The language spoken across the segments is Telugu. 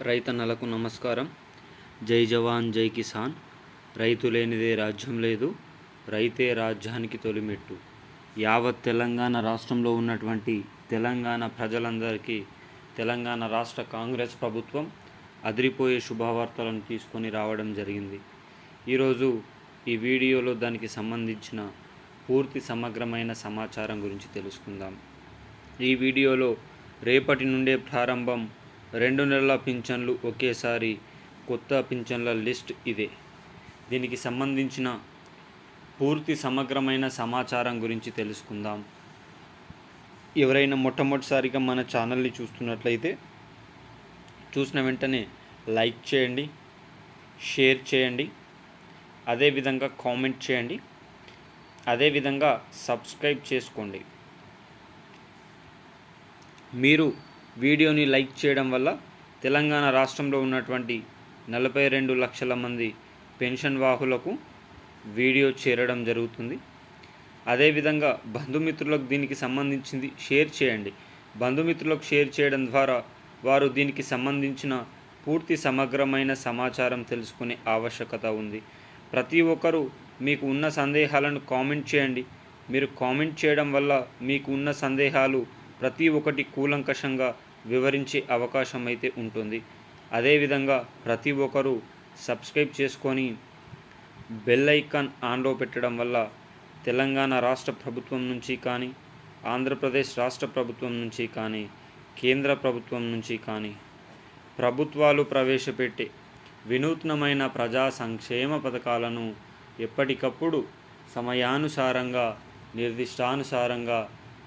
రైతన్నలకు నమస్కారం. జై జవాన్ జై కిసాన్. రైతు లేనిదే రాజ్యం లేదు, రైతే రాజ్యానికి తొలిమెట్టు. యావత్ తెలంగాణ రాష్ట్రంలో ఉన్నటువంటి తెలంగాణ ప్రజలందరికీ తెలంగాణ రాష్ట్ర కాంగ్రెస్ ప్రభుత్వం అదిరిపోయే శుభవార్తలను తీసుకొని రావడం జరిగింది. ఈరోజు ఈ వీడియోలో దానికి సంబంధించిన పూర్తి సమగ్రమైన సమాచారం గురించి తెలుసుకుందాం. ఈ వీడియోలో రేపటి నుండే ప్రారంభం 2 నెలల పింఛన్లు ఒకేసారి కొత్త పింఛన్ల లిస్ట్ ఇదే. దీనికి సంబంధించిన పూర్తి సమగ్రమైన సమాచారం గురించి తెలుసుకుందాం. ఎవరైనా మొట్టమొదటిసారిగా మన ఛానల్ని చూస్తున్నట్లయితే చూసిన వెంటనే లైక్ చేయండి, షేర్ చేయండి, అదేవిధంగా కామెంట్ చేయండి, అదేవిధంగా సబ్స్క్రైబ్ చేసుకోండి. మీరు వీడియోని లైక్ చేయడం వల్ల తెలంగాణ రాష్ట్రంలో ఉన్నటువంటి 42 లక్షల మంది పెన్షన్ వాహులకు వీడియో చేరడం జరుగుతుంది. అదేవిధంగా బంధుమిత్రులకు దీనికి సంబంధించింది షేర్ చేయండి. బంధుమిత్రులకు షేర్ చేయడం ద్వారా వారు దీనికి సంబంధించిన పూర్తి సమగ్రమైన సమాచారం తెలుసుకునే ఆవశ్యకత ఉంది. ప్రతి ఒక్కరూ మీకు ఉన్న సందేహాలను కామెంట్ చేయండి. మీరు కామెంట్ చేయడం వల్ల మీకు ఉన్న సందేహాలు ప్రతి ఒక్కటి కూలంకషంగా వివరించే అవకాశం అయితే ఉంటుంది. అదేవిధంగా ప్రతి ఒక్కరూ సబ్స్క్రైబ్ చేసుకొని బెల్ ఐకాన్ ఆన్లో పెట్టడం వల్ల తెలంగాణ రాష్ట్ర ప్రభుత్వం నుంచి కానీ, ఆంధ్రప్రదేశ్ రాష్ట్ర ప్రభుత్వం నుంచి కానీ, కేంద్ర ప్రభుత్వం నుంచి కానీ ప్రభుత్వాలు ప్రవేశపెట్టే వినూత్నమైన ప్రజా సంక్షేమ పథకాలను ఎప్పటికప్పుడు సమయానుసారంగా, నిర్దిష్టానుసారంగా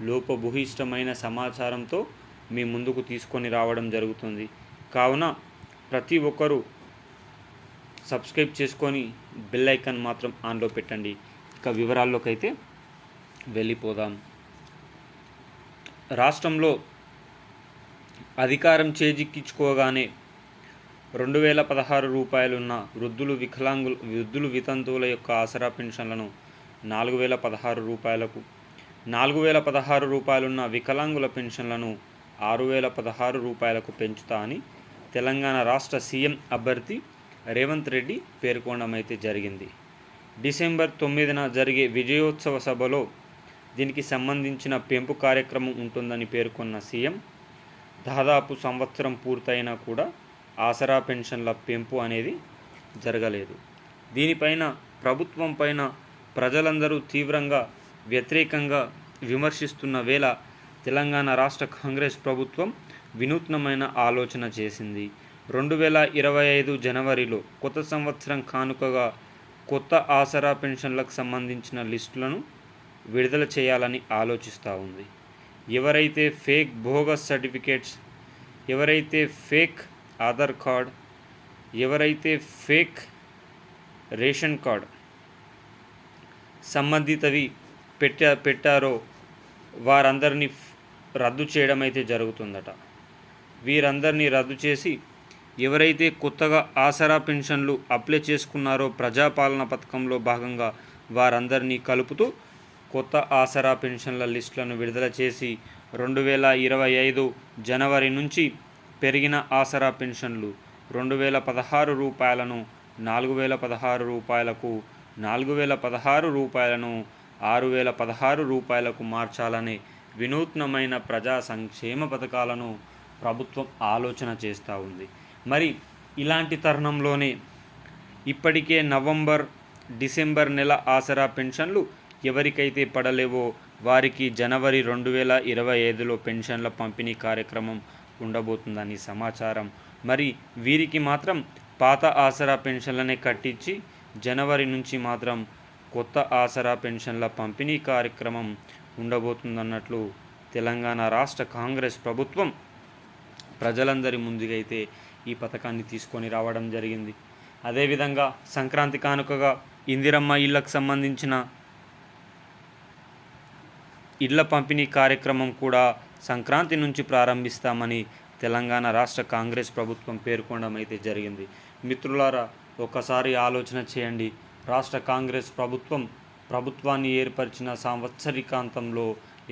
లోపభూయిష్టమైన సమాచారంతో మీ ముందుకు తీసుకొని రావడం జరుగుతుంది. కావున ప్రతి ఒక్కరూ సబ్స్క్రైబ్ చేసుకొని బెల్ ఐకాన్ మాత్రం ఆన్లో పెట్టండి. ఇక వివరాల్లోకి అయితే వెళ్ళిపోదాం. రాష్ట్రంలో అధికారం చేజిక్కించుకోగానే 2016 రూపాయలున్న వృద్ధులు వితంతువుల యొక్క ఆసరా పెన్షన్లను 4016 రూపాయలకు, 4016 రూపాయలున్న వికలాంగుల పెన్షన్లను 6016 రూపాయలకు పెంచుతా అని తెలంగాణ రాష్ట్ర సీఎం అభ్యర్థి రేవంత్ రెడ్డి పేర్కొనడం అయితే జరిగింది. డిసెంబర్ 9న జరిగే విజయోత్సవ సభలో దీనికి సంబంధించిన పెంపు కార్యక్రమం ఉంటుందని పేర్కొన్న సీఎం, దాదాపు సంవత్సరం పూర్తయినా కూడా ఆసరా పెన్షన్ల పెంపు అనేది జరగలేదు. దీనిపైన ప్రభుత్వం పైన ప్రజలందరూ తీవ్రంగా వ్యతిరేకంగా విమర్శిస్తున్న వేళ తెలంగాణ రాష్ట్ర కాంగ్రెస్ ప్రభుత్వం వినూత్నమైన ఆలోచన చేసింది. 2025 జనవరిలో కొత్త సంవత్సరం కానుకగా కొత్త ఆసరా పెన్షన్లకు సంబంధించిన లిస్టులను విడుదల చేయాలని ఆలోచిస్తూ ఉంది. ఎవరైతే ఫేక్ బోగస్ సర్టిఫికేట్స్, ఎవరైతే ఫేక్ ఆధార్ కార్డ్, ఎవరైతే ఫేక్ రేషన్ కార్డ్ సంబంధితవి పెట్టారో వారందరినీ రద్దు చేయడం అయితే జరుగుతుందట. వీరందరినీ రద్దు చేసి ఎవరైతే కొత్తగా ఆసరా పెన్షన్లు అప్లై చేసుకున్నారో ప్రజాపాలన పథకంలో భాగంగా వారందరినీ కలుపుతూ కొత్త ఆసరా పెన్షన్ల లిస్టులను విడుదల చేసి 2025 జనవరి నుంచి పెరిగిన ఆసరా పెన్షన్లు 2016 రూపాయలను 4016 రూపాయలకు, 4016 రూపాయలను 6016 రూపాయలకు మార్చాలనే వినూత్నమైన ప్రజా సంక్షేమ పథకాలను ప్రభుత్వం ఆలోచన చేస్తూ ఉంది. మరి ఇలాంటి తరుణంలోనే ఇప్పటికే నవంబర్, డిసెంబర్ నెల ఆసరా పెన్షన్లు ఎవరికైతే పడలేవో వారికి జనవరి 2025లో పెన్షన్ల పంపిణీ కార్యక్రమం ఉండబోతుందని సమాచారం. మరి వీరికి మాత్రం పాత ఆసరా పెన్షన్లనే కట్టించి జనవరి నుంచి మాత్రం కొత్త ఆసరా పెన్షన్ల పంపిణీ కార్యక్రమం ఉండబోతుందన్నట్లు తెలంగాణ రాష్ట్ర కాంగ్రెస్ ప్రభుత్వం ప్రజలందరి ముందుకైతే ఈ పథకాన్ని తీసుకొని రావడం జరిగింది. అదేవిధంగా సంక్రాంతి కానుకగా ఇందిరమ్మ ఇళ్లకు సంబంధించిన ఇళ్ల పంపిణీ కార్యక్రమం కూడా సంక్రాంతి నుంచి ప్రారంభిస్తామని తెలంగాణ రాష్ట్ర కాంగ్రెస్ ప్రభుత్వం పేర్కొనడం అయితే జరిగింది. మిత్రులారా, ఒకసారి ఆలోచన చేయండి. రాష్ట్ర కాంగ్రెస్ ప్రభుత్వాన్ని ఏర్పరిచిన సంవత్సరికాంతంలో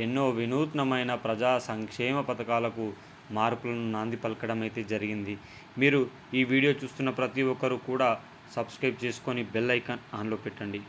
ఎన్నో వినూత్నమైన ప్రజా సంక్షేమ పథకాలకు మార్పులను నాంది పలకడం అయితే జరిగింది. మీరు ఈ వీడియో చూస్తున్న ప్రతి ఒక్కరు కూడా సబ్స్క్రైబ్ చేసుకొని బెల్ ఐకాన్ ఆన్లో పెట్టండి.